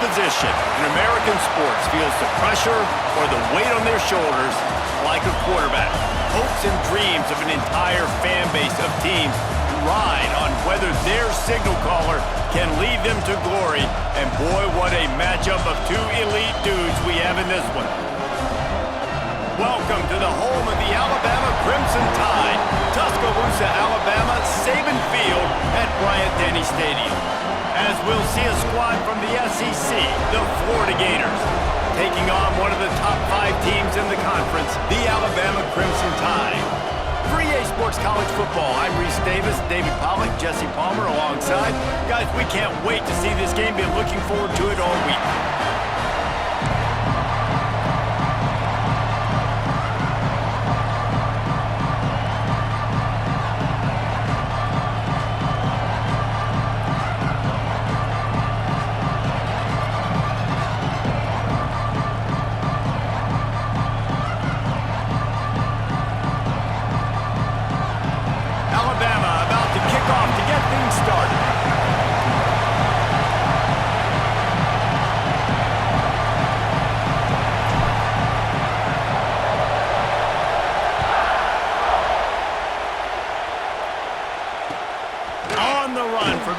position in American sports feels the pressure or the weight on their shoulders like a quarterback. Hopes and dreams of an entire fan base of teams ride on whether their signal caller can lead them to glory. And boy, what a matchup of two elite dudes we have in this one. Welcome to the home of the Alabama Crimson Tide, Tuscaloosa, Alabama, Saban Field at Bryant-Denny Stadium. As we'll see a squad from the SEC, the Florida Gators, taking on one of the top 5 teams in the conference, the Alabama Crimson Tide. For EA Sports College Football, I'm Reese Davis, David Pollack, Jesse Palmer alongside. Guys, we can't wait to see this game. Been looking forward to it all week.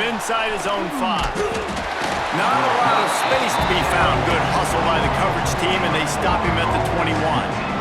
Inside his own 5. Not a lot of space to be found. Good hustle by the coverage team, and they stop him at the 21.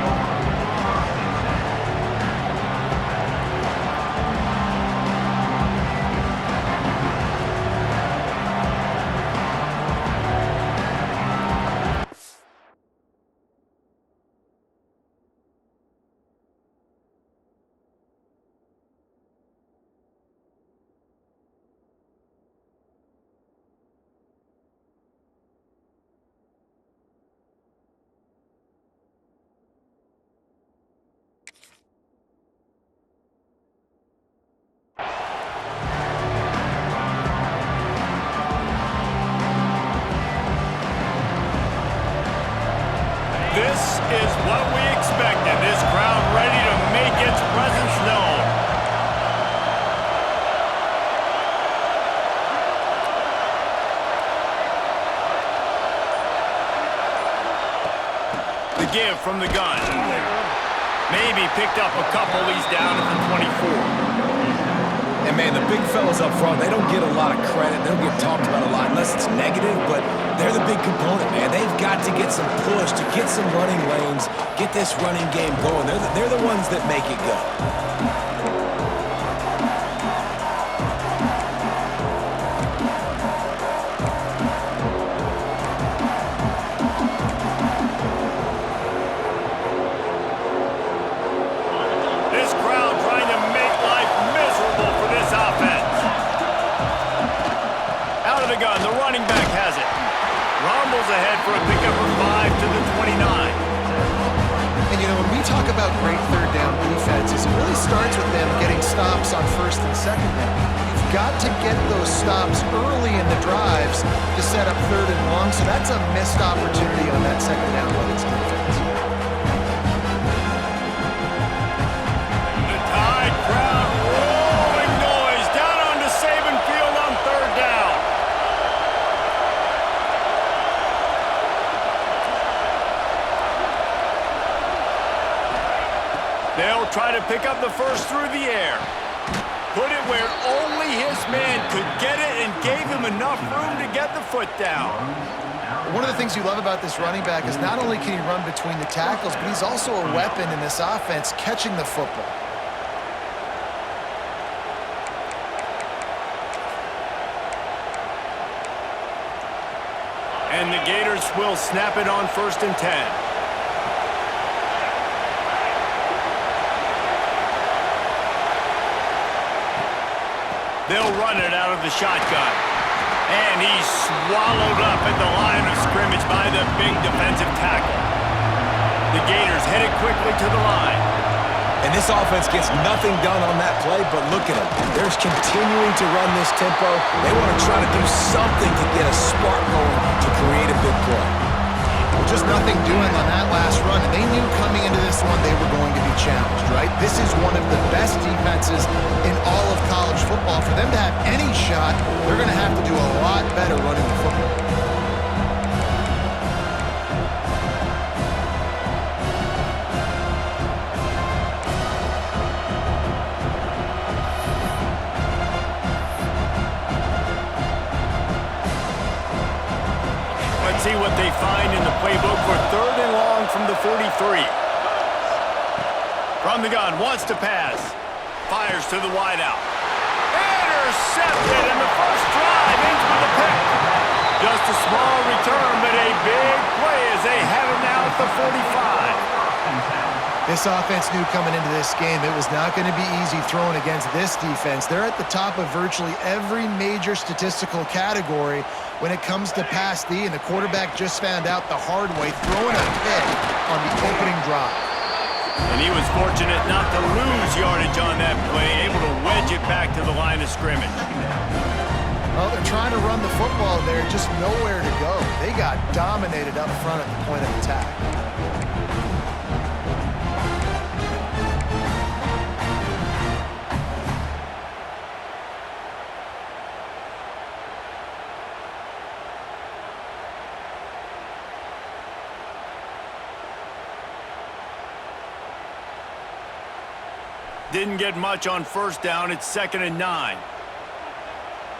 This is what we expected. This crowd ready to make its presence known. The give from the gun. Maybe picked up a couple. He's down at the 24. And man, the big fellas up front, they don't get a lot of credit. They don't get talked about a lot unless it's negative, but they're the big component, man. They've got to get some push, to get some running lanes, get this running game going. They're the ones that make it go. Ahead for a pickup of 5 to the 29. And you know, when we talk about great third down defenses, it really starts with them getting stops on first and second down. You've got to get those stops early in the drives to set up third and long, so that's a missed opportunity on that second down when it's defense. The Tide crowd rolling noise down onto Saban Field on third down. They'll try to pick up the first through the air. Put it where only his man could get it and gave him enough room to get the foot down. One of the things you love about this running back is not only can he run between the tackles, but he's also a weapon in this offense catching the football. And the Gators will snap it on 1st and 10. They'll run it out of the shotgun. And he's swallowed up at the line of scrimmage by the big defensive tackle. The Gators headed quickly to the line. And this offense gets nothing done on that play, but look at them. They're continuing to run this tempo. They want to try to do something to get a spark going to create a big play. Well, just nothing doing on that last run. And they knew coming into this one they were going to be challenged, right? This is one of the best defenses in all of college football. For them to have any shot, they're going to have to do a lot better running the football. 33. From the gun, wants to pass. Fires to the wideout. Intercepted, and the first drive ends with a pick. Just a small return, but a big play as they have it now at the 45. This offense knew coming into this game it was not going to be easy throwing against this defense. They're at the top of virtually every major statistical category when it comes to pass D, and the quarterback just found out the hard way, throwing a pick on the opening drive. And he was fortunate not to lose yardage on that play, able to wedge it back to the line of scrimmage. Well, they're trying to run the football there, just nowhere to go. They got dominated up front at the point of attack. Didn't get much on first down. It's 2nd and 9.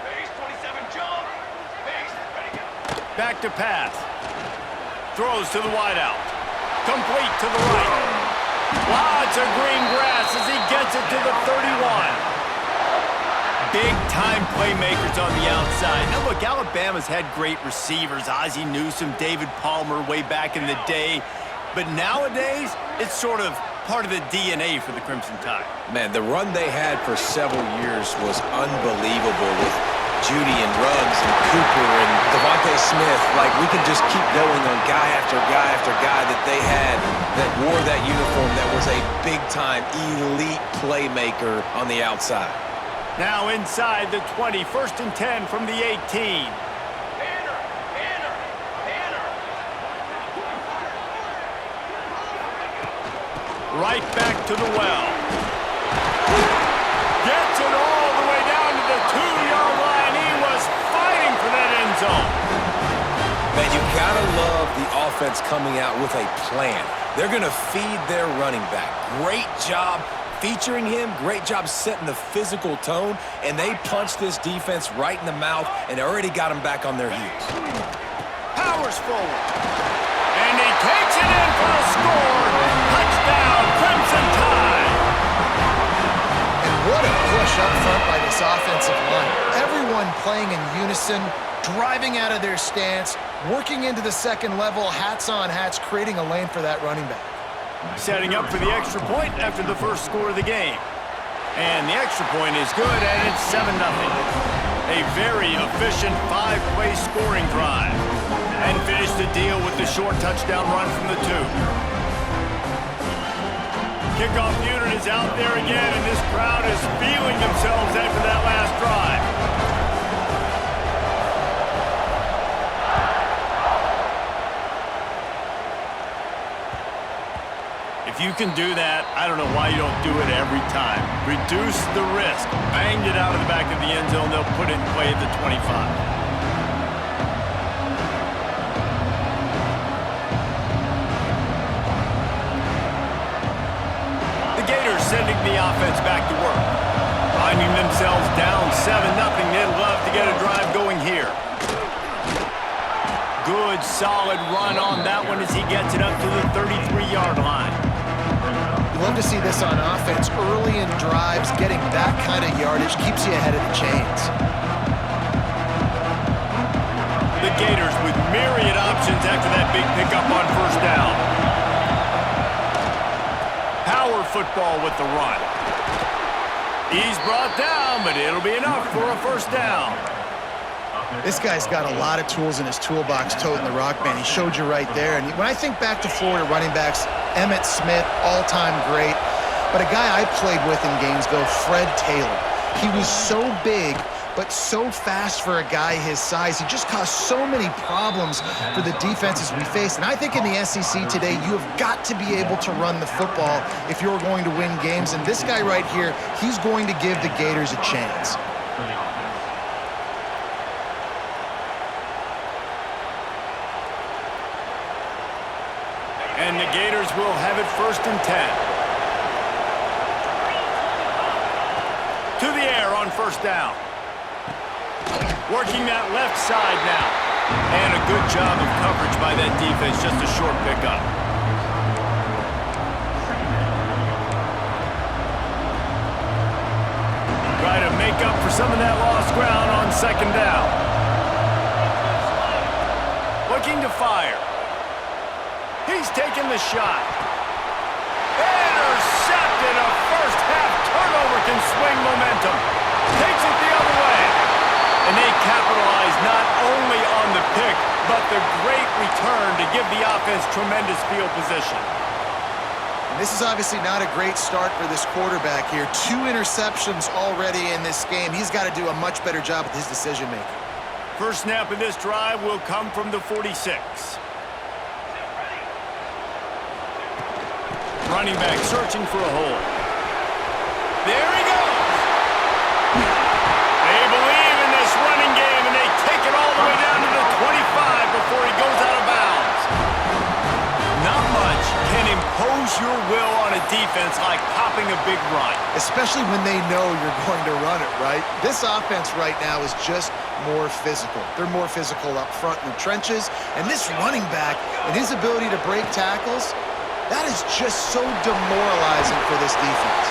Base 27, jump. Base, ready, go. Back to pass. Throws to the wideout. Complete to the right. Lots of green grass as he gets it to the 31. Big-time playmakers on the outside. Now, look, Alabama's had great receivers. Ozzie Newsome, David Palmer way back in the day. But nowadays, it's sort of part of the DNA for the Crimson Tide. Man, the run they had for several years was unbelievable with Judy and Ruggs and Cooper and Devontae Smith. Like, we can just keep going on guy after guy after guy that they had that wore that uniform that was a big-time elite playmaker on the outside. Now inside the 20, 1st and 10 from the 18. Right back to the well. Gets it all the way down to the 2-yard line. He was fighting for that end zone. Man, you gotta love the offense coming out with a plan. They're gonna feed their running back. Great job featuring him, great job setting the physical tone, and they punched this defense right in the mouth and already got them back on their heels. Powers forward. And he takes it in for a score. Touchdown, Crimson Tide. And what a push up front by this offensive line. Everyone playing in unison, driving out of their stance, working into the second level, hats on hats, creating a lane for that running back. Setting up for the extra point after the first score of the game. And the extra point is good, and it's 7-0. A very efficient 5-play scoring drive. And finish the deal with the short touchdown run from the 2. Kickoff unit is out there again, and this crowd is feeling themselves after that last drive. If you can do that, I don't know why you don't do it every time. Reduce the risk. Banged it out of the back of the end zone. They'll put it in play at the 25. Sending the offense back to work. Finding themselves down 7-0. They'd love to get a drive going here. Good, solid run on that one as he gets it up to the 33-yard line. You love to see this on offense. Early in drives, getting that kind of yardage keeps you ahead of the chains. The Gators with myriad options after that big pickup on first down. Power football with the run. He's brought down, but it'll be enough for a first down. This guy's got a lot of tools in his toolbox toting the rock, man. He showed you right there. And when I think back to Florida running backs, Emmitt Smith, all-time great. But a guy I played with in Gainesville, Fred Taylor. He was so big, but so fast for a guy his size. He just caused so many problems for the defenses we faced. And I think in the SEC today, you have got to be able to run the football if you're going to win games. And this guy right here, he's going to give the Gators a chance. And the Gators will have it 1st and 10. To the air on first down. Working that left side now. And a good job of coverage by that defense, just a short pickup. some of that lost ground on second down. Looking to fire. He's taking the shot. Intercepted. A first half turnover can swing momentum. Takes it the other way. And they capitalize not only on the pick, but the great return to give the offense tremendous field position. And this is obviously not a great start for this quarterback here. 2 interceptions already in this game. He's got to do a much better job with his decision-making. First snap of this drive will come from the 46. Running back searching for a hole. There he goes. They believe in this running game, and they take it all the way down to the 25 before he goes out of bounds. Not much can impose your will on a defense like popping a big run. Especially when they know you're going to run it, right? This offense right now is just more physical. They're more physical up front in the trenches, and this running back and his ability to break tackles, that is just so demoralizing for this defense.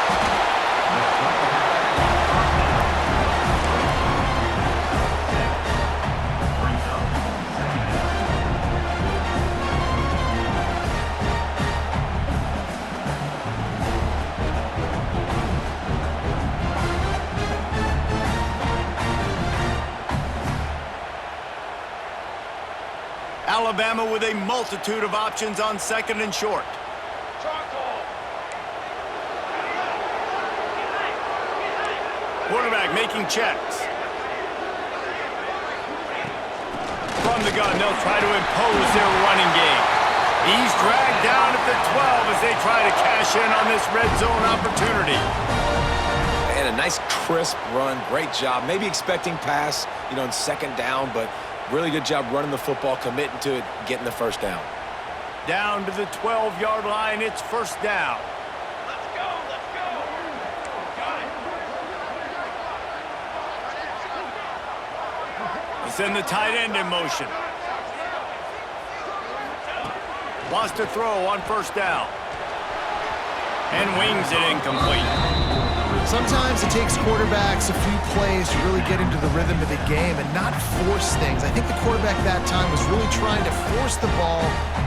Alabama with a multitude of options on second and short. Quarterback making checks. From the gun, they'll try to impose their running game. He's dragged down at the 12 as they try to cash in on this red zone opportunity. And a nice crisp run. Great job. Maybe expecting pass, in second down, but really good job running the football, committing to it, getting the first down. Down to the 12-yard line, it's first down. Let's go, let's go. Got it. Send the tight end in motion. Wants to throw on first down. And wings it incomplete. Sometimes it takes quarterbacks a few plays to really get into the rhythm of the game and not force things. I think the quarterback that time was really trying to force the ball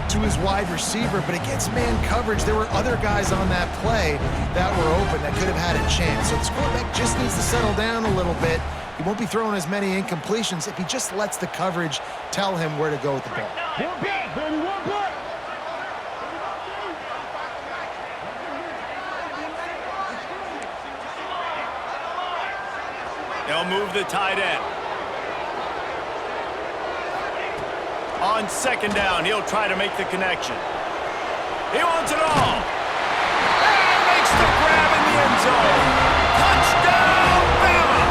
to his wide receiver, but against man coverage, there were other guys on that play that were open that could have had a chance. So this quarterback just needs to settle down a little bit. He won't be throwing as many incompletions if he just lets the coverage tell him where to go with the ball. They'll move the tight end. On second down, he'll try to make the connection. He wants it all. And makes the grab in the end zone. Touchdown, Bama!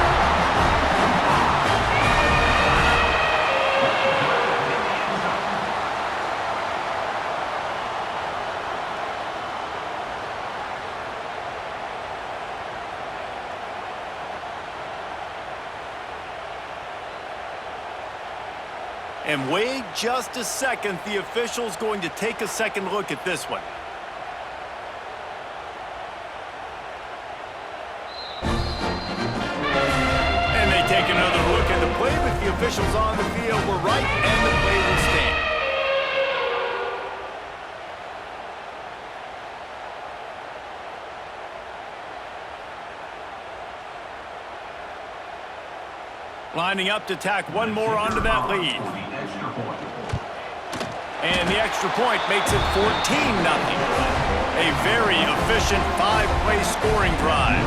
And wait just a second, the official's going to take a second look at this one. And they take another look at the play, but the officials on the field were right, and the play will stand. Lining up to tack one more onto that lead. And the extra point makes it 14-0. A very efficient 5-play scoring drive.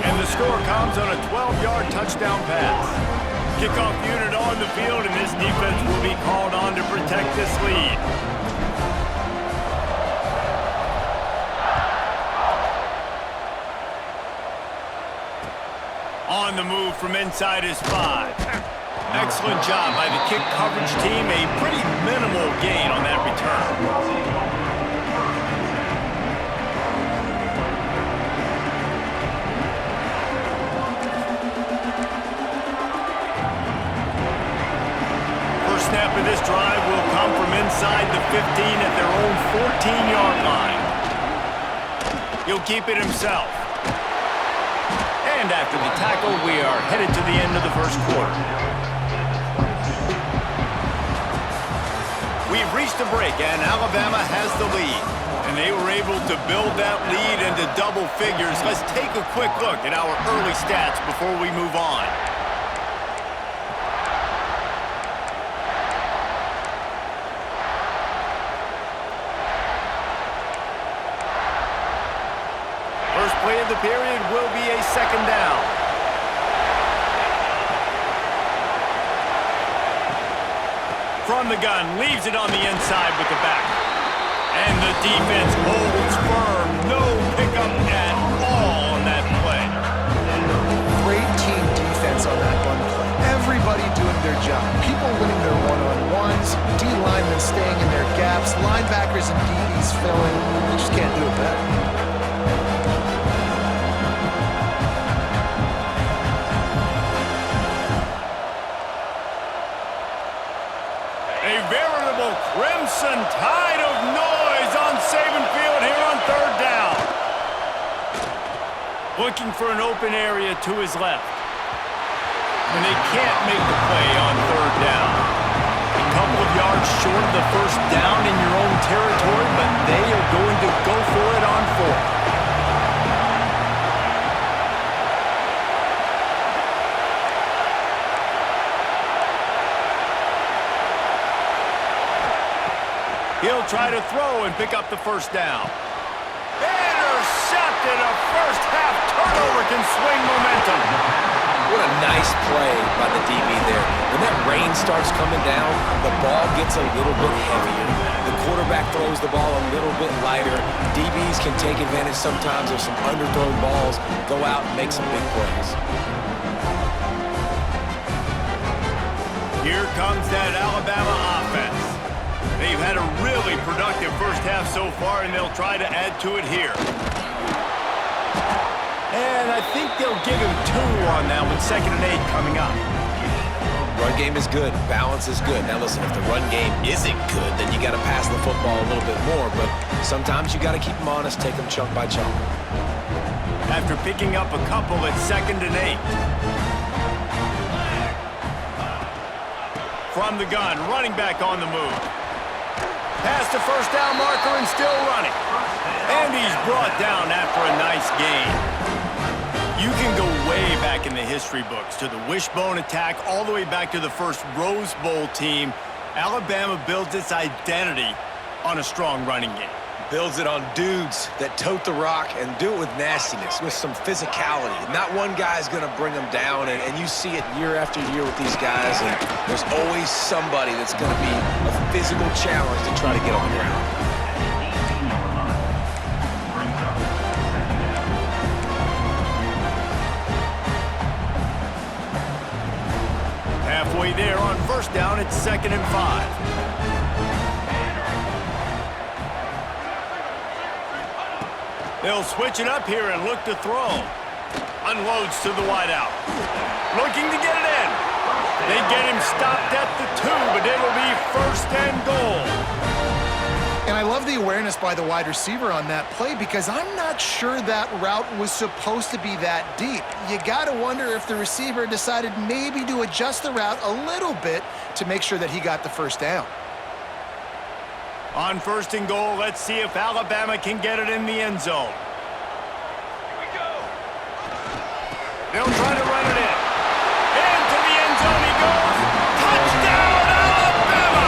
And the score comes on a 12-yard touchdown pass. Kickoff unit on the field, and this defense will be called on to protect this lead. On the move from inside his 5. Excellent job by the kick coverage team. A pretty minimal gain on that return. First snap of this drive will come from inside the 15 at their own 14-yard line. He'll keep it himself. And after the tackle, we are headed to the end of the first quarter. We've reached a break, and Alabama has the lead. And they were able to build that lead into double figures. Let's take a quick look at our early stats before we move on. First play of the period will be a second down. From the gun, leaves it on the inside with the back. And the defense holds firm. No pickup at all on that play. Great team defense on that one play. Everybody doing their job. People winning their one-on-ones, D-linemen staying in their gaps, linebackers and DBs filling. You just can't do it better. Crimson tide of noise on Saban Field here on third down. Looking for an open area to his left. And they can't make the play on third down. A couple of yards short of the first down in your own territory, but they are going to go for it on fourth. He'll try to throw and pick up the first down. Intercepted. A first-half turnover can swing momentum. What a nice play by the DB there. When that rain starts coming down, the ball gets a little bit heavier. The quarterback throws the ball a little bit lighter. DBs can take advantage sometimes of some underthrown balls, go out and make some big plays. Here comes that Alabama offense. They've had a really productive first half so far, and they'll try to add to it here. And I think they'll give him 2 on that one, 2nd and 8 coming up. Run game is good. Balance is good. Now listen, if the run game isn't good, then you got to pass the football a little bit more. But sometimes you got to keep them honest, take them chunk by chunk. After picking up a couple at 2nd and 8. From the gun, running back on the move. Past the first down marker and still running. And he's brought down after a nice gain. You can go way back in the history books to the wishbone attack all the way back to the first Rose Bowl team. Alabama builds its identity on a strong running game. Builds it on dudes that tote the rock and do it with nastiness, with some physicality. Not one guy's going to bring them down, and you see it year after year with these guys, and there's always somebody that's going to be a physical challenge to try to get on the ground. Halfway there on first down, it's 2nd and 5. They'll switch it up here and look to throw. Unloads to the wideout. Looking to get it in. They get him stopped at the 2, but it'll be 1st and goal. And I love the awareness by the wide receiver on that play because I'm not sure that route was supposed to be that deep. You got to wonder if the receiver decided maybe to adjust the route a little bit to make sure that he got the first down. On 1st and goal, let's see if Alabama can get it in the end zone. Here we go. They'll try to run it in. Into the end zone he goes. Touchdown, Alabama!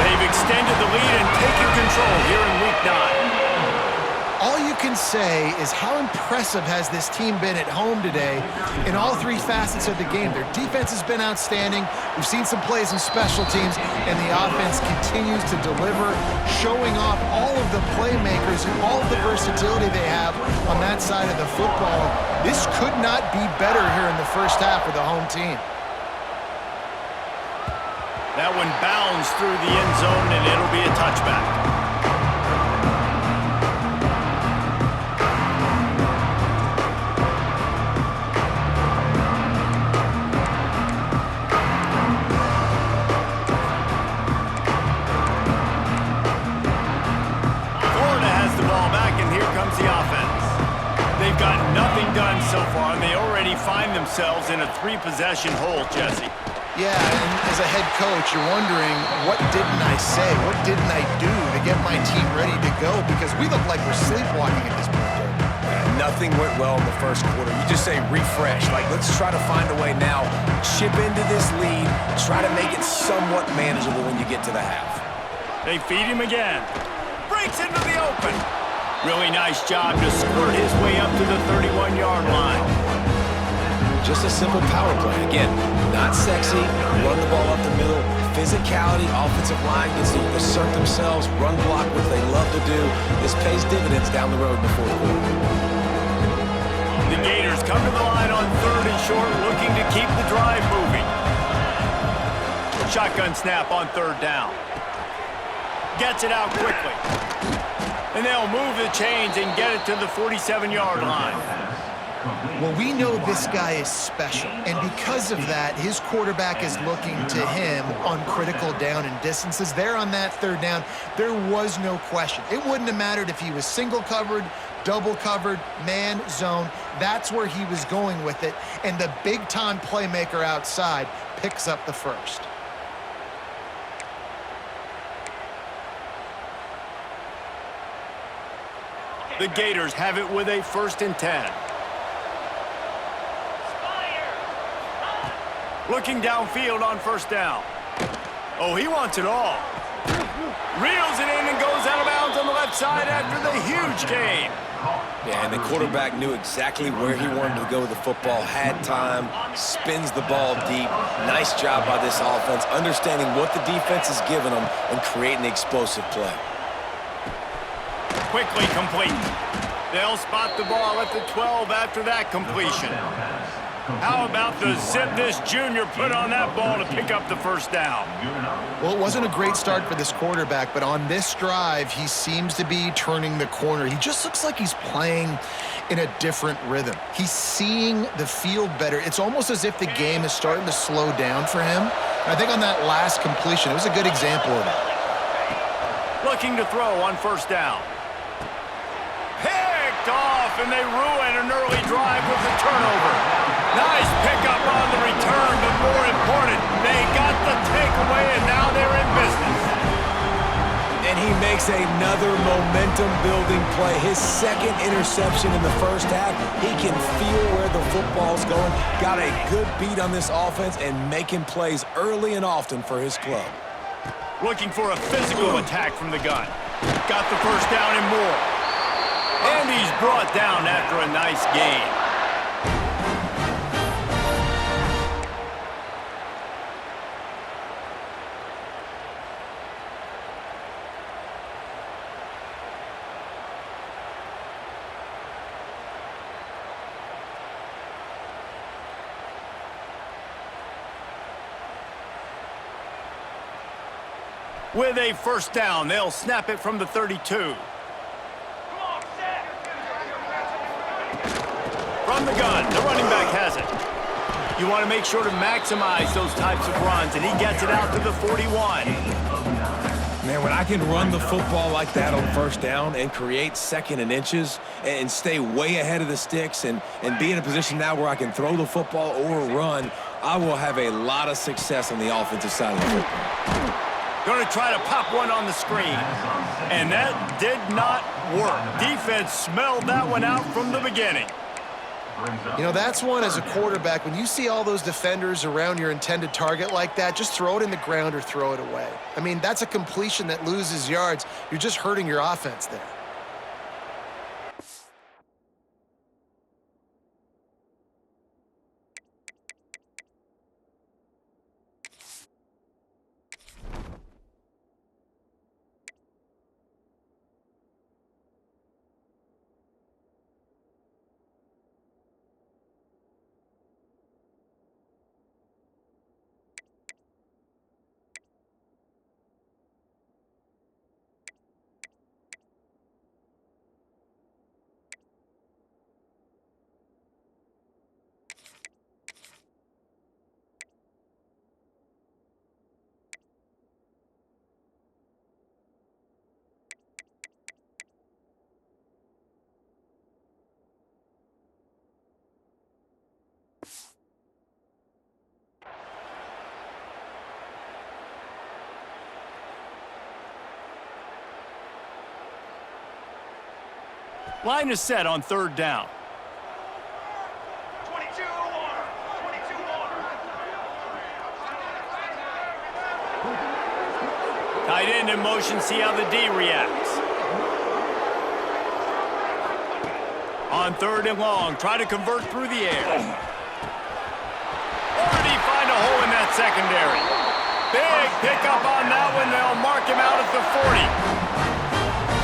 They've extended the lead and taken control here in Week 9. All you can say is how impressive has this team been at home today in all 3 facets of the game. Their defense has been outstanding. We've seen some plays in special teams, and the offense continues to deliver, showing off all of the playmakers and all of the versatility they have on that side of the football. This could not be better here in the first half with the home team. That one bounds through the end zone, and it'll be a touchback. They've got nothing done so far, and they already find themselves in a 3-possession hole, Jesse. Yeah, and as a head coach, you're wondering, what didn't I say? What didn't I do to get my team ready to go? Because we look like we're sleepwalking at this point, Dave. Nothing went well in the first quarter. You just say refresh. Like, let's try to find a way now. Chip into this lead. Try to make it somewhat manageable when you get to the half. They feed him again. Breaks into the open. Really nice job to squirt his way up to the 31-yard line. Just a simple power play. Again, not sexy. Run the ball up the middle. Physicality, offensive line gets to assert themselves, run block, what they love to do. This pays dividends down the road in the fourth quarter. The Gators come to the line on 3rd and short, looking to keep the drive moving. Shotgun snap on 3rd down. Gets it out quickly. And they'll move the chains and get it to the 47-yard line. Well, we know this guy is special, and because of that, his quarterback is looking to him on critical down and distances. There on that 3rd down, there was no question. It wouldn't have mattered if he was single covered, double covered, man, zone. That's where he was going with it, and the big-time playmaker outside picks up the first. The Gators have it with a 1st and 10. Looking downfield on 1st down. Oh, he wants it all. Reels it in and goes out of bounds on the left side after the huge gain. Yeah, and the quarterback knew exactly where he wanted to go with the football, had time, spins the ball deep. Nice job by this offense, understanding what the defense is giving them and creating the explosive play. Quickly complete. They'll spot the ball at the 12 after that completion. How about the zip this junior put on that ball to pick up the 1st down? Well, it wasn't a great start for this quarterback, but on this drive, he seems to be turning the corner. He just looks like he's playing in a different rhythm. He's seeing the field better. It's almost as if the game is starting to slow down for him. And I think on that last completion, it was a good example of that. Looking to throw on 1st down. Picked off, and they ruin an early drive with the turnover. Nice pickup on the return, but more important, they got the takeaway, and now they're in business. And he makes another momentum-building play. His 2nd interception in the first half. He can feel where the football's going. Got a good beat on this offense and making plays early and often for his club. Looking for a physical attack from the gun. Got the 1st down and more. And he's brought down after a nice gain. With a 1st down, they'll snap it from the 32. From the gun, the running back has it. You want to make sure to maximize those types of runs, and he gets it out to the 41. Man, when I can run the football like that on 1st down and create 2nd and inches and stay way ahead of the sticks and be in a position now where I can throw the football or run, I will have a lot of success on the offensive side of the football. Going to try to pop one on the screen. And that did not work. Defense smelled that one out from the beginning. You know, that's one as a quarterback, when you see all those defenders around your intended target like that, just throw it in the ground or throw it away. I mean, that's a completion that loses yards. You're just hurting your offense there. Line is set on third down. 22 Tight end in motion, see how the D reacts. On third and long, try to convert through the air. Or did he find a hole in that secondary? Big pickup on that one. They'll mark him out at the 40.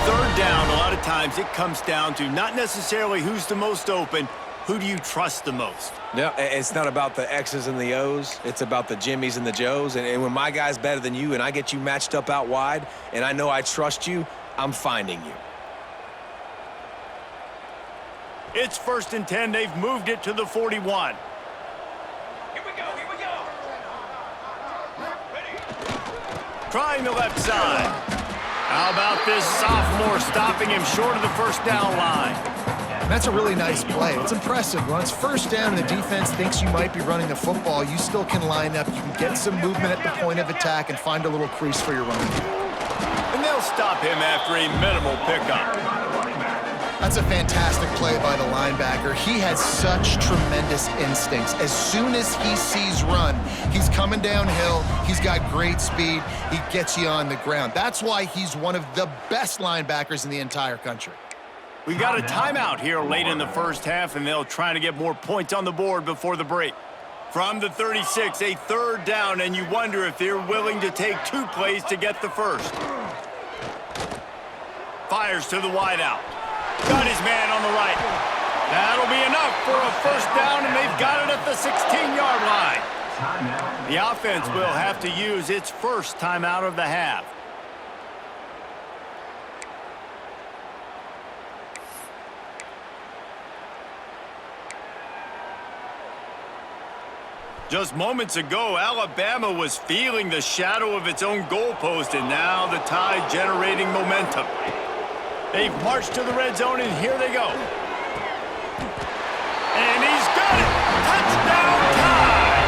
Third down, a lot of times it comes down to not necessarily who's the most open, who do you trust the most? Yeah, it's not about the X's and the O's. It's about the Jimmies and the Joes. And when my guy's better than you and I get you matched up out wide and I know I trust you, I'm finding you. It's 1st and 10. They've moved it to the 41. Here we go. Ready. Trying the left side. How about this sophomore stopping him short of the first down line? That's a really nice play. It's impressive. When it's first down and the defense thinks you might be running the football, you still can line up. You can get some movement at the point of attack and find a little crease for your running. And they'll stop him after a minimal pickup. That's a fantastic play by the linebacker. He has such tremendous instincts. As soon as he sees run, he's coming downhill. He's got great speed. He gets you on the ground. That's why he's one of the best linebackers in the entire country. We've got a timeout here late in the first half, and they'll try to get more points on the board before the break. From the 36, a third down, and you wonder if they're willing to take 2 plays to get the first. Fires to the wideout. Got his man on the right. That'll be enough for a first down, and they've got it at the 16-yard line. The offense will have to use its first timeout of the half. Just moments ago, Alabama was feeling the shadow of its own goalpost, and now the Tide generating momentum. They've marched to the red zone, and here they go. And he's got it! Touchdown, Tide!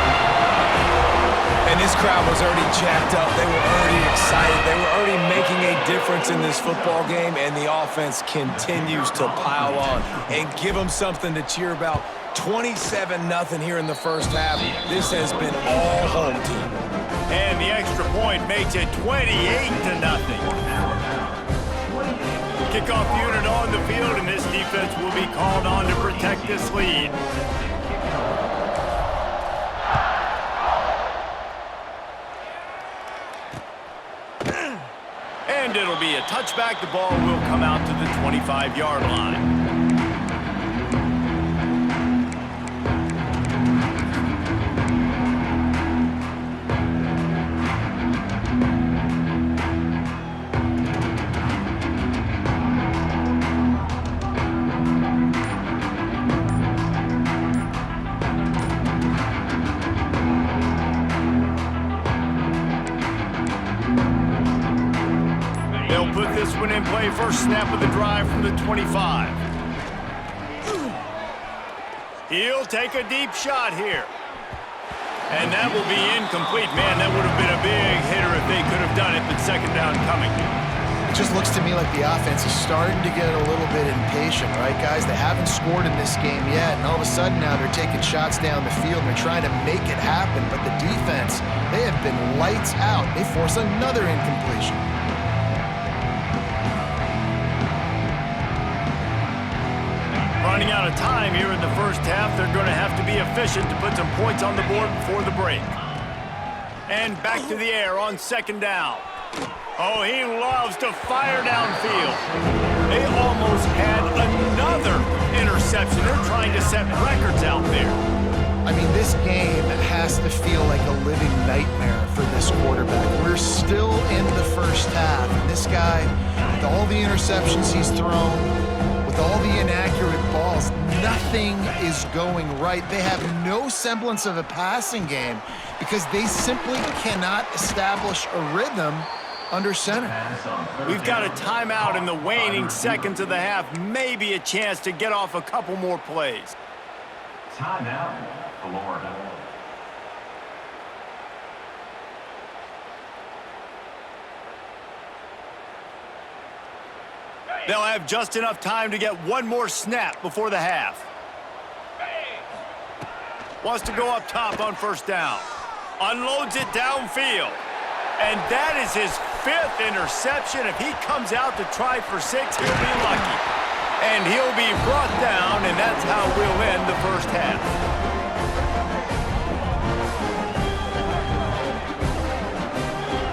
And this crowd was already jacked up. They were already excited. They were already making a difference in this football game, and the offense continues to pile on and give them something to cheer about. 27-0 here in the first half. This has been all home team. And the extra point makes it 28-0. Kickoff unit on the field, and this defense will be called on to protect this lead. And it'll be a touchback. The ball will come out to the 25-yard line. In play, first snap of the drive from the 25. He'll take a deep shot here. And that will be incomplete. Man, that would have been a big hitter if they could have done it, but second down coming. It just looks to me like the offense is starting to get a little bit impatient, right, guys? They haven't scored in this game yet, and all of a sudden now they're taking shots down the field and they're trying to make it happen, but the defense, they have been lights out. They force another incompletion. Running out of time here in the first half. They're going to have to be efficient to put some points on the board before the break. And back to the air on second down. Oh, he loves to fire downfield. They almost had another interception. They're trying to set records out there. I mean, this game has to feel like a living nightmare for this quarterback. We're still in the first half. And this guy, with all the interceptions he's thrown, with all the inaccurate balls, nothing is going right. They have no semblance of a passing game because they simply cannot establish a rhythm under center. We've got a timeout in the waning seconds of the half. Maybe a chance to get off a couple more plays. Timeout, Florida. They'll have just enough time to get one more snap before the half. Wants to go up top on first down. Unloads it downfield. And that is his 5th interception. If he comes out to try for 6, he'll be lucky. And he'll be brought down, and that's how we'll end the first half.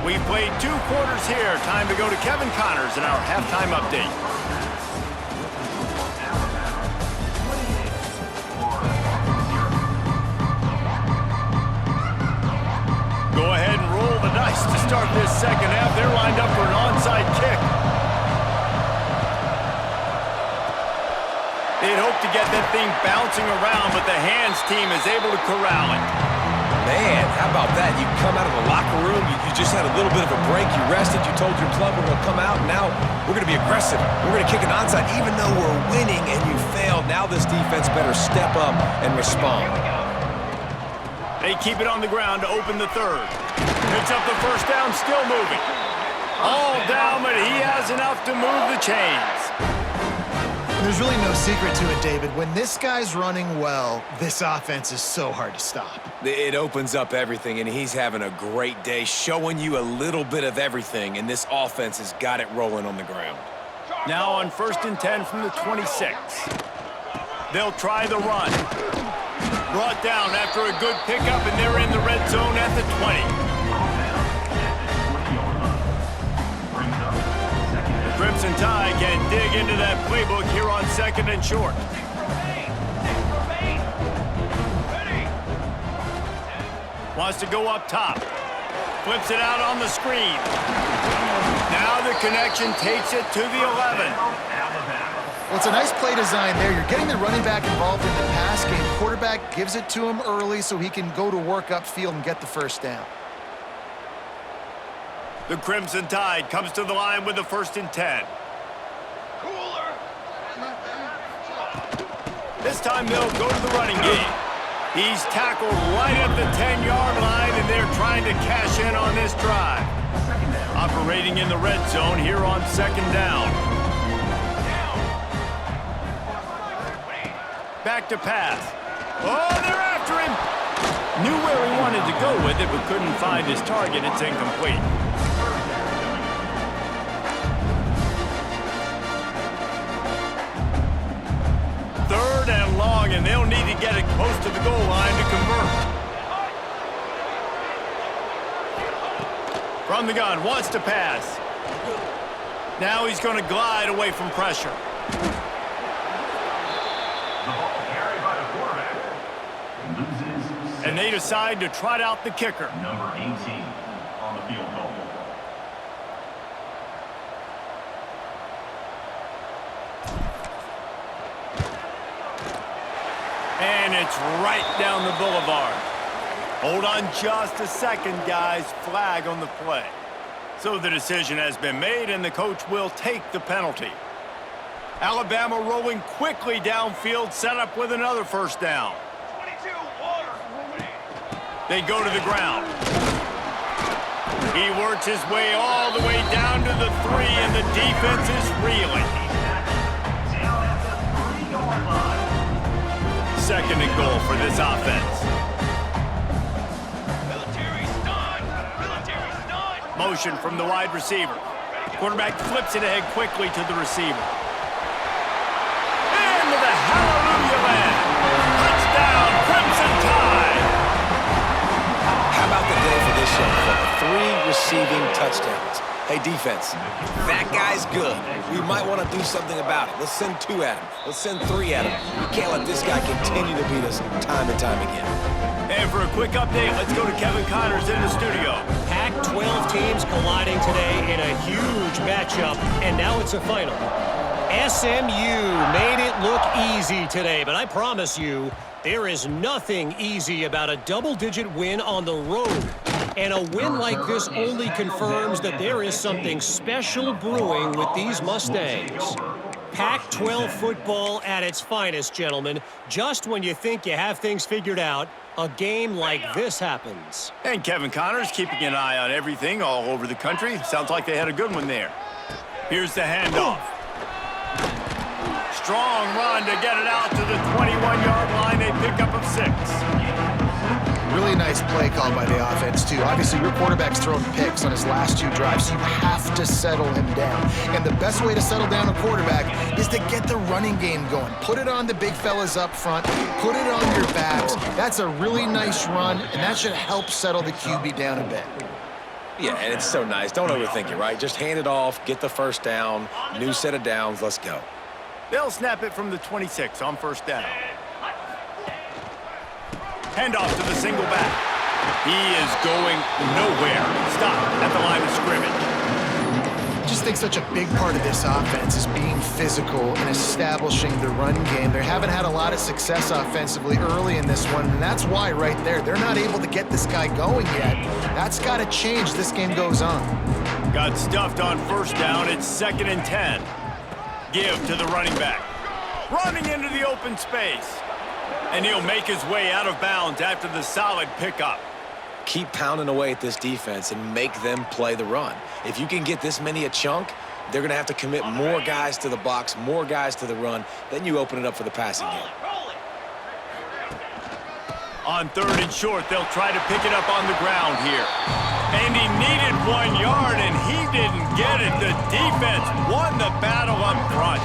We've played 2 quarters here. Time to go to Kevin Connors in our halftime update. Go ahead and roll the dice to start this second half. They're lined up for an onside kick. They'd hope to get that thing bouncing around, but the hands team is able to corral it. Man, how about that? You come out of the locker room, you just had a little bit of a break, you rested, you told your club we're going to come out, and now we're going to be aggressive. We're going to kick an onside, even though we're winning and you failed. Now this defense better step up and respond. They keep it on the ground to open the third. Picks up the first down, still moving. All down, but he has enough to move the chains. There's really no secret to it, David. When this guy's running well, this offense is so hard to stop. It opens up everything, and he's having a great day, showing you a little bit of everything, and this offense has got it rolling on the ground. Now on 1st and 10 from the 26. They'll try the run. Brought down after a good pickup, and they're in the red zone at the 20. Crimson Tide can dig into that playbook here on 2nd and short. Wants to go up top. Flips it out on the screen. Now the connection takes it to the 11. Well, it's a nice play design there. You're getting the running back involved in the pass game. Quarterback gives it to him early so he can go to work upfield and get the first down. The Crimson Tide comes to the line with the 1st and 10. Cooler. This time they'll go to the running game. He's tackled right at the 10-yard line, and they're trying to cash in on this drive. Operating in the red zone here on 2nd down. Back to pass. Oh, they're after him. Knew where he wanted to go with it, but couldn't find his target. It's incomplete. Third and long, and they'll need to get it close to the goal line to convert. From the gun, wants to pass. Now he's going to glide away from pressure. And they decide to trot out the kicker. Number 18 on the field goal. And it's right down the boulevard. Hold on just a second, guys. Flag on the play. So the decision has been made, and the coach will take the penalty. Alabama rolling quickly downfield, set up with another first down. 22, water. They go to the ground. He works his way all the way down to the 3, and the defense is reeling. Down at the 3-yard line. 2nd and goal for this offense. Military stun. Military stun. Motion from the wide receiver. Quarterback flips it ahead quickly to the receiver. Into the hallelujah land. Touchdown, Crimson Tide. How about the day for this young fella? 3 receiving touchdowns. Hey, defense, that guy's good. We might want to do something about it. Let's send 2 at him. Let's send 3 at him. We can't let this guy continue to beat us time and time again. And for a quick update, let's go to Kevin Connors in the studio. Pac-12 teams colliding today in a huge matchup, and now it's a final. SMU made it look easy today, but I promise you, there is nothing easy about a double-digit win on the road. And a win like this only confirms that there is something special brewing with these Mustangs. Pac-12 football at its finest, gentlemen. Just when you think you have things figured out, a game like this happens. And Kevin Connors keeping an eye on everything all over the country. Sounds like they had a good one there. Here's the handoff. strong run to get it out to the 21-yard line. A pickup of 6. Really nice play call by the offense, too. Obviously, your quarterback's thrown picks on his last 2 drives, so you have to settle him down. And the best way to settle down a quarterback is to get the running game going. Put it on the big fellas up front. Put it on your backs. That's a really nice run, and that should help settle the QB down a bit. Yeah, and it's so nice. Don't overthink it, right? Just hand it off, get the first down, new set of downs, let's go. They'll snap it from the 26 on first down. Handoff to the single back. He is going nowhere. Stop at the line of scrimmage. I just think such a big part of this offense is being physical and establishing the run game. They haven't had a lot of success offensively early in this one, and that's why right there, they're not able to get this guy going yet. That's got to change. This game goes on. Got stuffed on first down. It's 2nd and 10. Give to the running back. Running into the open space. And he'll make his way out of bounds after the solid pickup. Keep pounding away at this defense and make them play the run. If you can get this many a chunk, they're going to have to commit more guys to the box, more guys to the run. Then you open it up for the passing game. On 3rd and short, they'll try to pick it up on the ground here. And he needed 1 yard, and he didn't get it. The defense won the battle up front.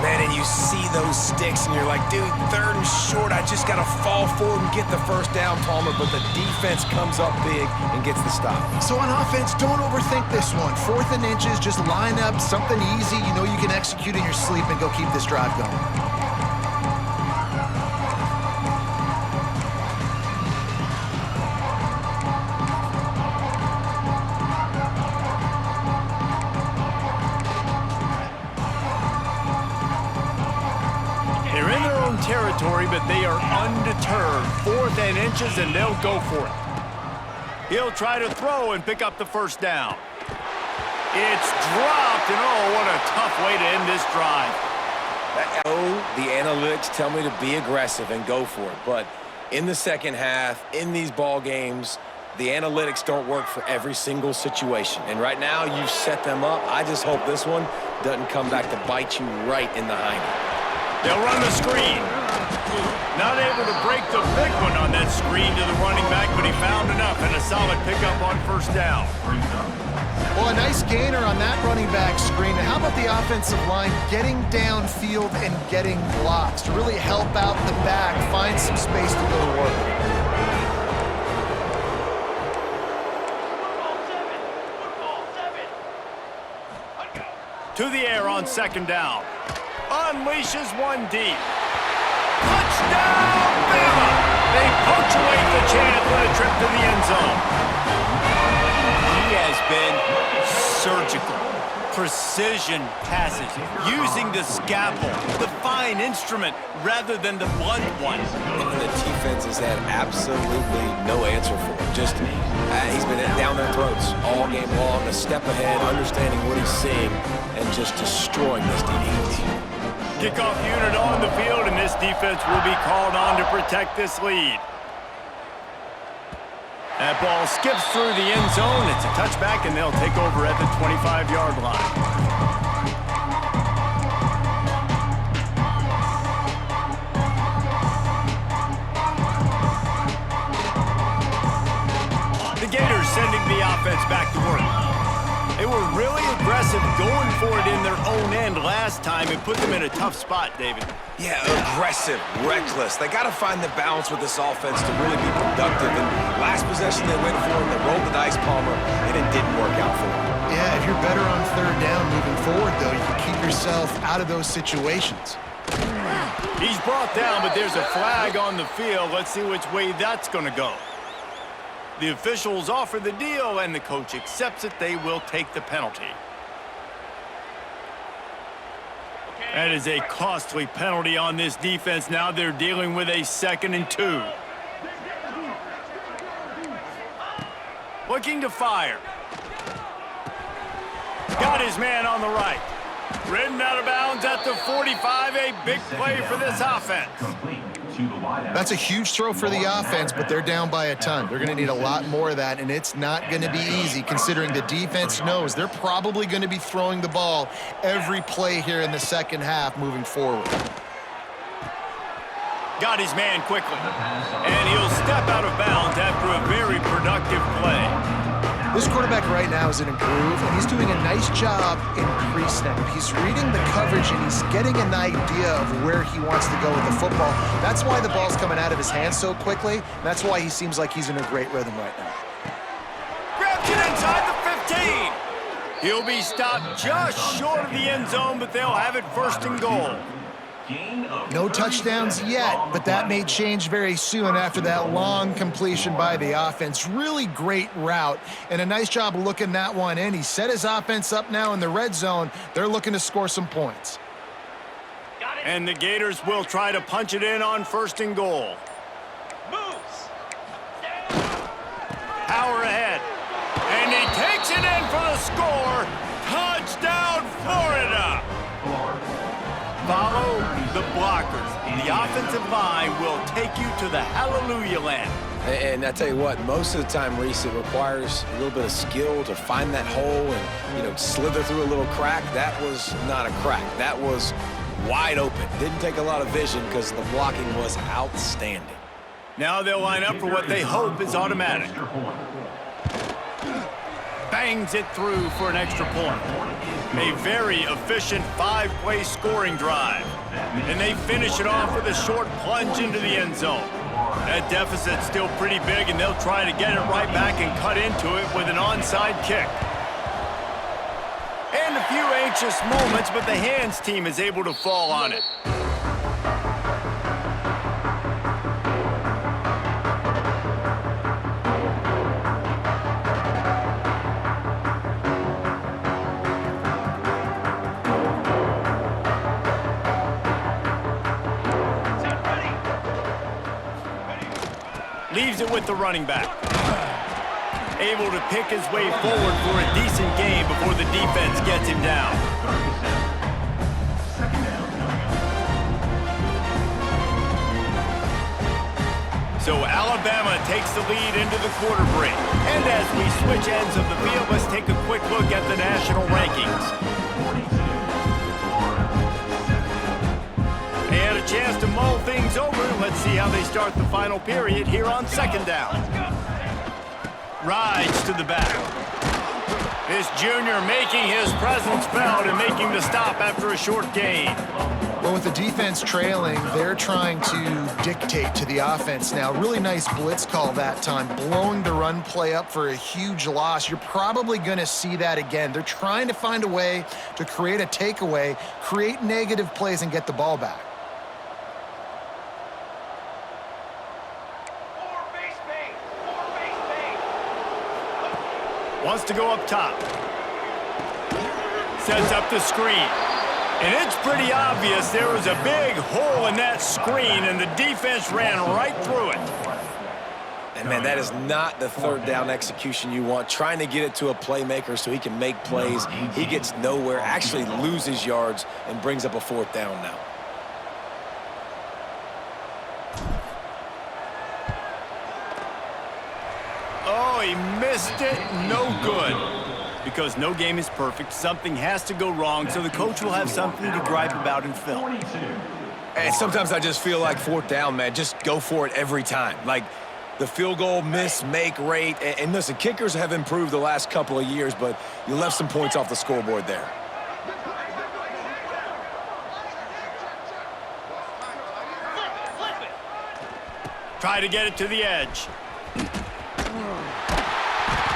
Man, and you see those sticks, and you're like, dude, 3rd and short, I just got to fall forward and get the first down, Palmer, but the defense comes up big and gets the stop. So on offense, don't overthink this one. 4th and inches, just line up something easy you know you can execute in your sleep and go keep this drive going. Territory, but they are undeterred. 4th and inches, and they'll go for it. He'll try to throw and pick up the first down. It's dropped, and oh, what a tough way to end this drive. The analytics tell me to be aggressive and go for it, but in the second half, in these ball games, the analytics don't work for every single situation. And right now, you've set them up. I just hope this one doesn't come back to bite you right in the hiney. They'll run the screen. Not able to break the big one on that screen to the running back, but he found enough and a solid pickup on first down. Well, a nice gainer on that running back screen. How about the offensive line getting downfield and getting blocks to really help out the back, find some space to go to work? To the air on 2nd down. Unleashes one deep. Touchdown, Bama! They punctuate the chance with a trip to the end zone. He has been surgical. Precision passes, using the scalpel, the fine instrument, rather than the blunt one. And the defense has had absolutely no answer for him. Just, he's been down their throats all game long, a step ahead, understanding what he's seeing, and just destroying this defense. Kickoff unit on the field, and this defense will be called on to protect this lead. That ball skips through the end zone. It's a touchback, and they'll take over at the 25-yard line. The Gators sending the offense back to work. They were really aggressive going for it in their own end last time and put them in a tough spot, David. Yeah, aggressive, reckless. They got to find the balance with this offense to really be productive. And last possession they went for it, they rolled the dice, Palmer, and it didn't work out for them. Yeah, if you're better on 3rd down moving forward, though, you can keep yourself out of those situations. He's brought down, but there's a flag on the field. Let's see which way that's going to go. The officials offer the deal, and the coach accepts it. They will take the penalty. That is a costly penalty on this defense. Now they're dealing with a 2nd and 2. Looking to fire. Got his man on the right. Ridden out of bounds at the 45. A big play for this offense. That's a huge throw for the offense, but they're down by a ton. They're going to need a lot more of that, and it's not going to be easy considering the defense knows they're probably going to be throwing the ball every play here in the second half moving forward. Got his man quickly, and he'll step out of bounds after a very productive play. This quarterback right now is in a groove, and he's doing a nice job in pre-snap. He's reading the coverage, and he's getting an idea of where he wants to go with the football. That's why the ball's coming out of his hands so quickly, and that's why he seems like he's in a great rhythm right now. Grabs it inside the 15. He'll be stopped just short of the end zone, but they'll have it first and goal. No touchdowns yet, but that may change very soon after that long completion by the offense. Really great route, and a nice job looking that one in. He set his offense up now in the red zone. They're looking to score some points. And the Gators will try to punch it in on first and goal. Moves. Power ahead. And he takes it in for the score. Touchdown, Florida! Follow the blockers. The offensive line will take you to the hallelujah land. And I tell you what, most of the time, Reese, it requires a little bit of skill to find that hole and, slither through a little crack. That was not a crack. That was wide open. Didn't take a lot of vision because the blocking was outstanding. Now they'll line up for what they hope is automatic. Bangs it through for an extra point. A very efficient 5-play scoring drive. And they finish it off with a short plunge into the end zone. That deficit's still pretty big, and they'll try to get it right back and cut into it with an onside kick. And a few anxious moments, but the hands team is able to fall on it. Leaves it with the running back. Able to pick his way forward for a decent game before the defense gets him down. So Alabama takes the lead into the quarter break. And as we switch ends of the field, let's take a quick look at the national rankings. They had a chance to mull things over. Let's see how they start the final period here on second down. Rides to the back. This junior making his presence felt and making the stop after a short gain. Well, with the defense trailing, they're trying to dictate to the offense now. Really nice blitz call that time, blowing the run play up for a huge loss. You're probably going to see that again. They're trying to find a way to create a takeaway, create negative plays, and get the ball back. Wants to go up top. Sets up the screen. And it's pretty obvious there was a big hole in that screen, and the defense ran right through it. And, man, that is not the third down execution you want. Trying to get it to a playmaker so he can make plays. He gets nowhere, actually loses yards, and brings up a fourth down now. Oh, he missed it. No good. Because no game is perfect. Something has to go wrong, so the coach will have something to gripe about in film. And sometimes I just feel like fourth down, man, just go for it every time. Like the field goal miss-make rate. And listen, kickers have improved the last couple of years, but you left some points off the scoreboard there. Try to get it to the edge.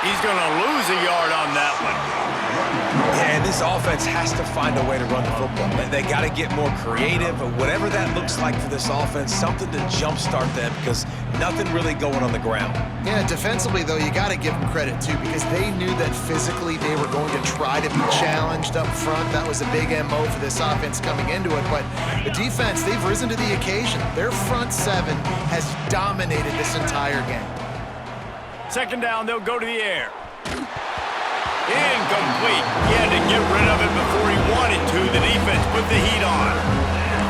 He's going to lose a yard on that one. Yeah, and this offense has to find a way to run the football. They got to get more creative, whatever that looks like for this offense, something to jumpstart them because nothing really going on the ground. Yeah, defensively, though, you got to give them credit, too, because they knew that physically they were going to try to be challenged up front. That was a big MO for this offense coming into it. But the defense, they've risen to the occasion. Their front seven has dominated this entire game. Second down, they'll go to the air. Incomplete. He had to get rid of it before he wanted to. The defense put the heat on.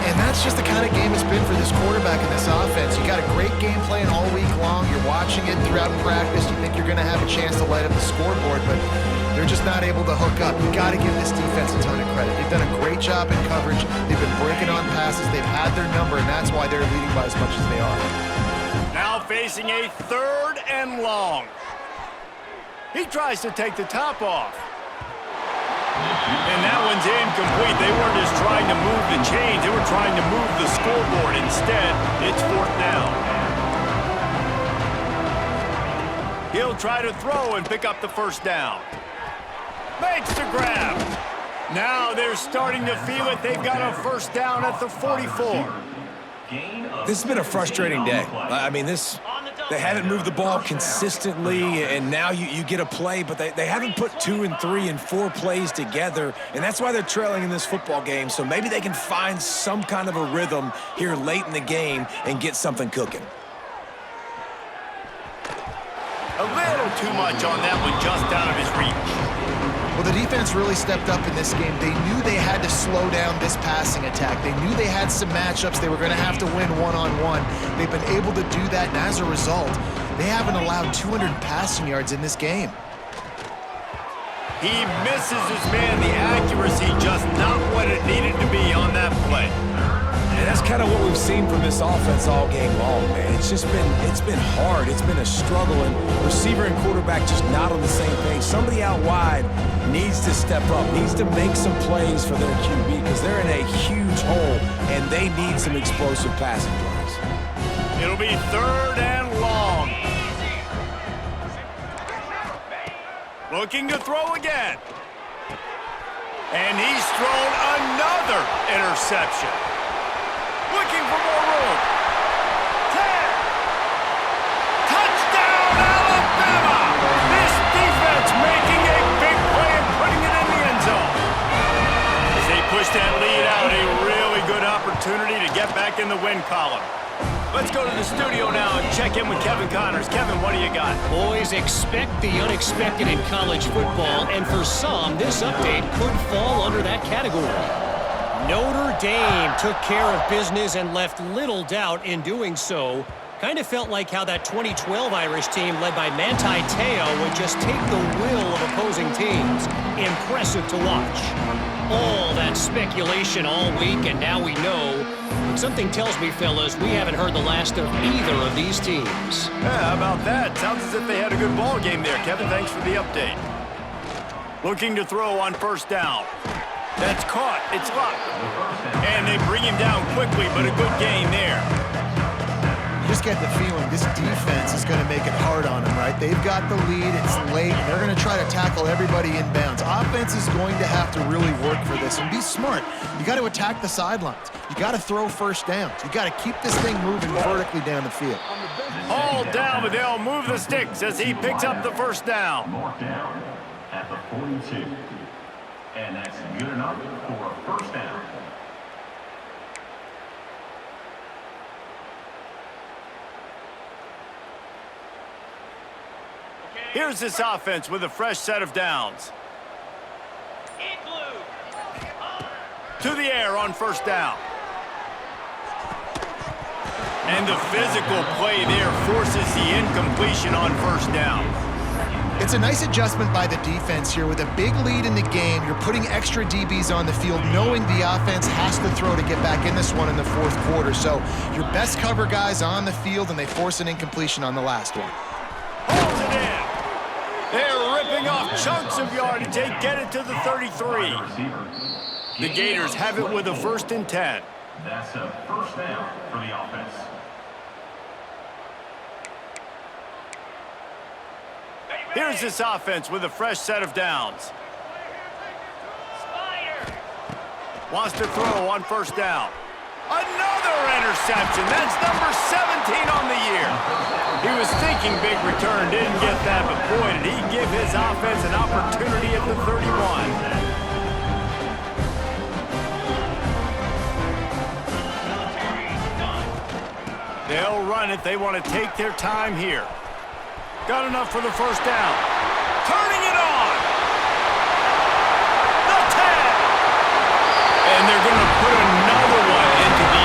And And that's just the kind of game it's been for this quarterback in this offense. You got a great game plan all week long. You're watching it throughout practice. You think you're going to have a chance to light up the scoreboard, but they're just not able to hook up. You got to give this defense a ton of credit. They've done a great job in coverage. They've been breaking on passes. They've had their number, and that's why they're leading by as much as they are. Now facing a 3rd and long. He tries to take the top off. And that one's incomplete. They weren't just trying to move the chains. They were trying to move the scoreboard. Instead, it's 4th down. He'll try to throw and pick up the 1st down. Makes the grab. Now they're starting to feel it. They've got a 1st down at the 44. This has been a frustrating day. I mean, they haven't moved the ball consistently, and now you get a play, but they haven't put 2 and 3 and 4 plays together, and that's why they're trailing in this football game. So maybe they can find some kind of a rhythm here late in the game and get something cooking. A little too much on that one, just out of his reach. Well, the defense really stepped up in this game. They knew they had to slow down this passing attack. They knew they had some matchups they were going to have to win one-on-one. They've been able to do that, and as a result, they haven't allowed 200 passing yards in this game. He misses his man. The accuracy just not what it needed to be on that play. And that's kind of what we've seen from this offense all game long, man. It's been hard. It's been a struggle, and receiver and quarterback just not on the same page. Somebody out wide needs to step up, needs to make some plays for their QB because they're in a huge hole, and they need some explosive passing plays. It'll be 3rd and long. Looking to throw again. And he's thrown another interception. Looking for more room. 10. Touchdown, Alabama! This defense making a big play and putting it in the end zone. As they push that lead out, a really good opportunity to get back in the win column. Let's go to the studio now and check in with Kevin Connors. Kevin, what do you got? Boys, expect the unexpected in college football, and for some, this update could fall under that category. Notre Dame took care of business and left little doubt in doing so. Kind of felt like how that 2012 Irish team led by Manti Te'o would just take the will of opposing teams. Impressive to watch. All that speculation all week, and now we know. But something tells me, fellas, we haven't heard the last of either of these teams. Yeah, how about that? Sounds as if they had a good ball game there. Kevin, thanks for the update. Looking to throw on 1st down. That's caught. It's locked. And they bring him down quickly, but a good gain there. You just get the feeling this defense is going to make it hard on them, right? They've got the lead. It's late. And they're going to try to tackle everybody inbounds. Offense is going to have to really work for this and be smart. You got to attack the sidelines. You got to throw 1st downs. You got to keep this thing moving vertically down the field. All down, but they'll move the sticks as he picks up the 1st down. Mark down at the 42. And that's good enough for a 1st down. Here's this offense with a fresh set of downs. To the air on 1st down. And the physical play there forces the incompletion on 1st down. It's a nice adjustment by the defense here. With a big lead in the game, you're putting extra DBs on the field, knowing the offense has to throw to get back in this one in the 4th quarter. So your best cover guys on the field, and they force an incompletion on the last one. Holds it in. They're ripping off chunks of yardage. They get it to the 33. The Gators have it with a 1st and 10. That's a 1st down for the offense. Here's this offense with a fresh set of downs. Wants to throw on 1st down. Another interception. That's number 17 on the year. He was thinking big return, didn't get that, but boy, did he give his offense an opportunity at the 31. They'll run it. They want to take their time here. Got enough for the 1st down. Turning it on. The 10. And they're going to put another one into the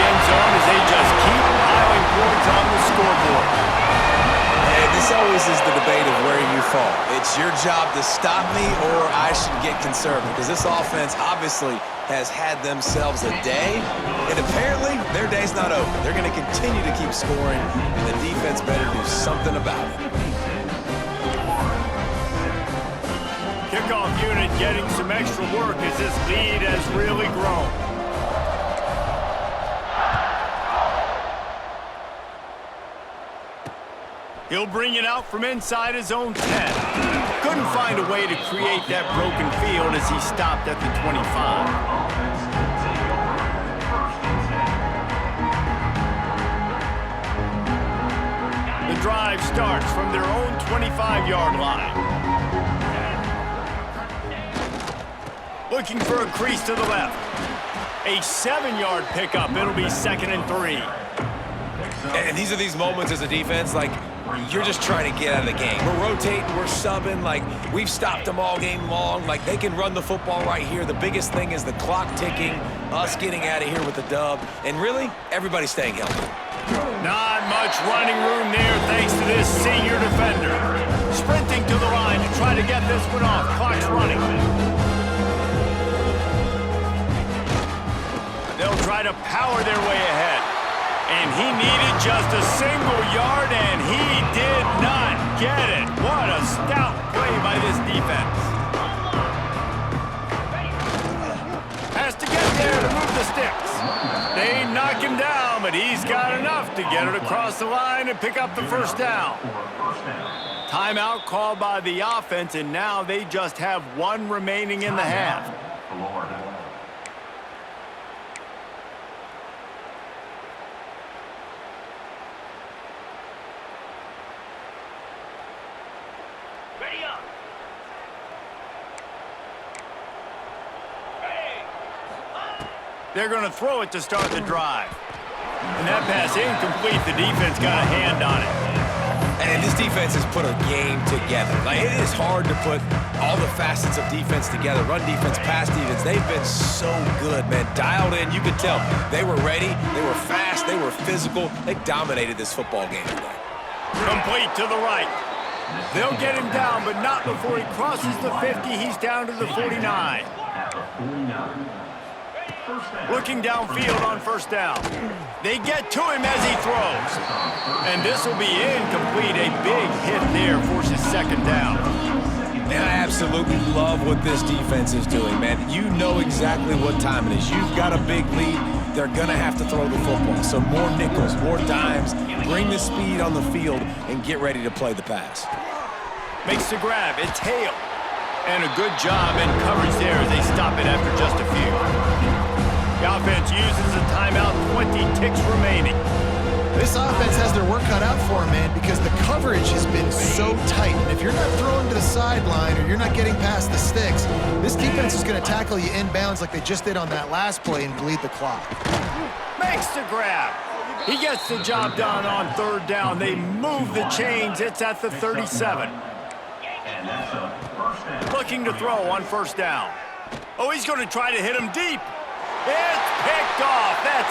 It's your job to stop me or I should get conservative because this offense obviously has had themselves a day, and apparently their day's not over. They're going to continue to keep scoring, and the defense better do something about it. Kickoff unit getting some extra work as this lead has really grown. He'll bring it out from inside his own 10. Couldn't find a way to create that broken field as he stopped at the 25. The drive starts from their own 25-yard line. Looking for a crease to the left. A 7-yard pickup. It'll be 2nd and 3. And these are these moments as a defense, like, you're just trying to get out of the game. We're rotating, we're subbing, like, we've stopped them all game long. Like, they can run the football right here. The biggest thing is the clock ticking, us getting out of here with the dub, and really, everybody staying healthy. Not much running room there thanks to this senior defender. Sprinting to the line to try to get this one off. Clock's running. They'll try to power their way ahead. And he needed just a single yard, and he did not get it. What a stout play by this defense. Has to get there to move the sticks. They knock him down, but he's got enough to get it across the line and pick up the first down. Timeout called by the offense, and now they just have one remaining in the half. Ready up. They're going to throw it to start the drive. And that pass incomplete. The defense got a hand on it. And this defense has put a game together. Like, it is hard to put all the facets of defense together. Run defense, pass defense. They've been so good, man. Dialed in. You could tell they were ready. They were fast. They were physical. They dominated this football game today. Complete to the right. They'll get him down, but not before he crosses the 50. He's down to the 49. Looking downfield on first down. They get to him as he throws. And this will be incomplete. A big hit there forces second down. And I absolutely love what this defense is doing, man. You know exactly what time it is. You've got a big lead. They're going to have to throw the football. So more nickels, more dimes. Bring the speed on the field and get ready to play the pass. Makes the grab. It's Hale. And a good job in coverage there as they stop it after just a few. The offense uses a timeout, 20 ticks remaining. This offense has their work cut out for them, man, because the coverage has been so tight. And if you're not throwing to the sideline or you're not getting past the sticks, this defense is going to tackle you inbounds like they just did on that last play and bleed the clock. Makes the grab. He gets the job done on third down. They move the chains. It's at the 37. Looking to throw on first down. Oh, he's going to try to hit him deep. It's picked off. That's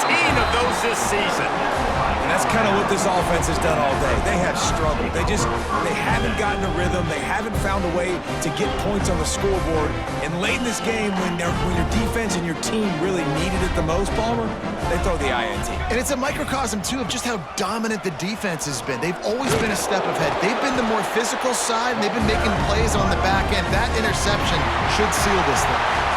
18 of those this season. And that's kind of what this offense has done all day. They have struggled. They haven't gotten a rhythm. They haven't found a way to get points on the scoreboard. And late in this game, when your defense and your team really needed it the most, Palmer, they throw the INT. And it's a microcosm, too, of just how dominant the defense has been. They've always been a step ahead. They've been the more physical side, and they've been making plays on the back end. That interception should seal this thing.